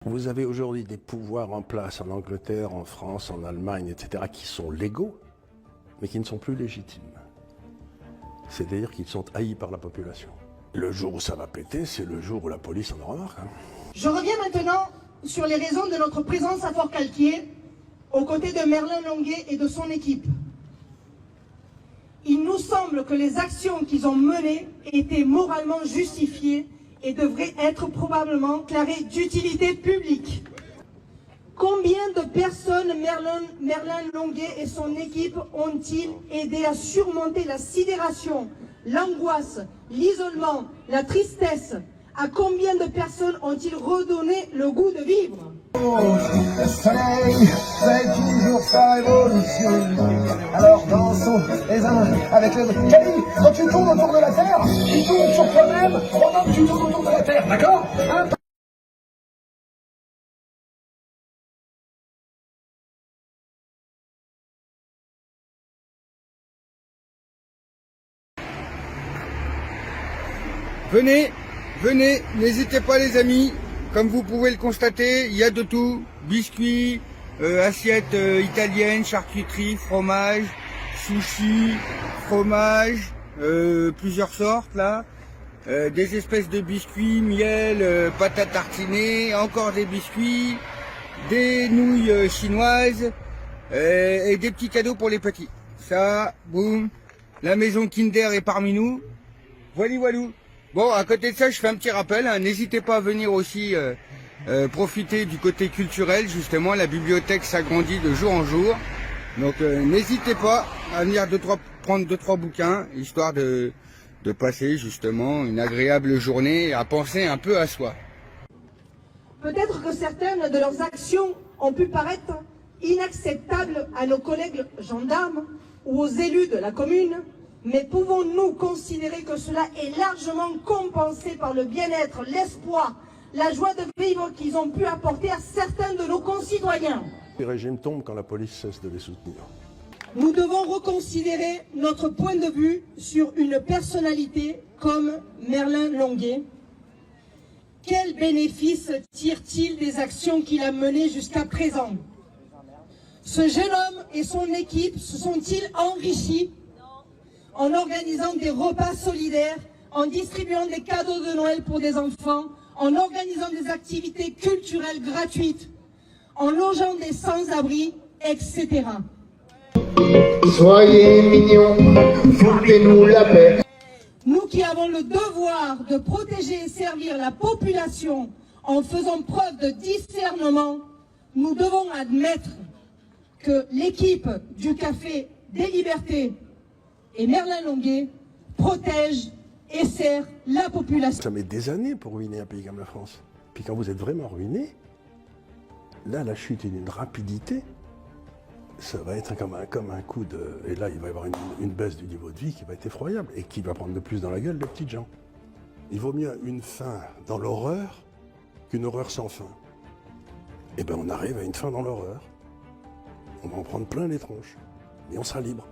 Vous avez aujourd'hui des pouvoirs en place en Angleterre, en France, en Allemagne, etc., qui sont légaux, mais qui ne sont plus légitimes. C'est-à-dire qu'ils sont haïs par la population. Le jour où ça va péter, c'est le jour où la police en aura marre. Je reviens maintenant sur les raisons de notre présence à Fort-Calquier, aux côtés de Merlin Longuet et de son équipe. Il nous semble que les actions qu'ils ont menées étaient moralement justifiées et devraient être probablement déclarées d'utilité publique. Combien de personnes Merlin Longuet et son équipe ont-ils aidé à surmonter la sidération, l'angoisse, l'isolement, la tristesse? À combien de personnes ont-ils redonné le goût de vivre? Le soleil fait toujours sa révolution. Alors dansons les uns avec les autres. Camille, quand tu tournes autour de la Terre, tu tournes sur toi-même pendant que tu tournes autour de la Terre, d'accord hein? Venez, venez, n'hésitez pas les amis, comme vous pouvez le constater, il y a de tout, biscuits, assiettes italiennes, charcuterie, fromage, sushi, fromage, plusieurs sortes là, des espèces de biscuits, miel, pâte à tartiner, encore des biscuits, des nouilles chinoises et des petits cadeaux pour les petits. Ça, boum, la maison Kinder est parmi nous, voilou. Bon, à côté de ça, je fais un petit rappel, hein, n'hésitez pas à venir aussi profiter du côté culturel, justement, la bibliothèque s'agrandit de jour en jour. Donc n'hésitez pas à venir prendre 2-3 bouquins, histoire de passer justement une agréable journée et à penser un peu à soi. Peut-être que certaines de leurs actions ont pu paraître inacceptables à nos collègues gendarmes ou aux élus de la commune, mais pouvons-nous considérer que cela est largement compensé par le bien-être, l'espoir, la joie de vivre qu'ils ont pu apporter à certains de nos concitoyens? Les régimes tombent quand la police cesse de les soutenir. Nous devons reconsidérer notre point de vue sur une personnalité comme Merlin Longuet. Quel bénéfice tire-t-il des actions qu'il a menées jusqu'à présent? Ce jeune homme et son équipe se sont-ils enrichis en organisant des repas solidaires, en distribuant des cadeaux de Noël pour des enfants, en organisant des activités culturelles gratuites, en logeant des sans-abri, etc. Soyez mignons, foutez-nous la paix. Nous qui avons le devoir de protéger et servir la population en faisant preuve de discernement, nous devons admettre que l'équipe du Café des Libertés et Merlin Longuet protège et sert la population. Ça met des années pour ruiner un pays comme la France. Puis quand vous êtes vraiment ruiné, là la chute est d'une rapidité. Ça va être comme un coup de... Et là, il va y avoir une baisse du niveau de vie qui va être effroyable et qui va prendre de plus dans la gueule les petites gens. Il vaut mieux une fin dans l'horreur qu'une horreur sans fin. Eh bien, on arrive à une fin dans l'horreur. On va en prendre plein les tronches. Et on sera libre.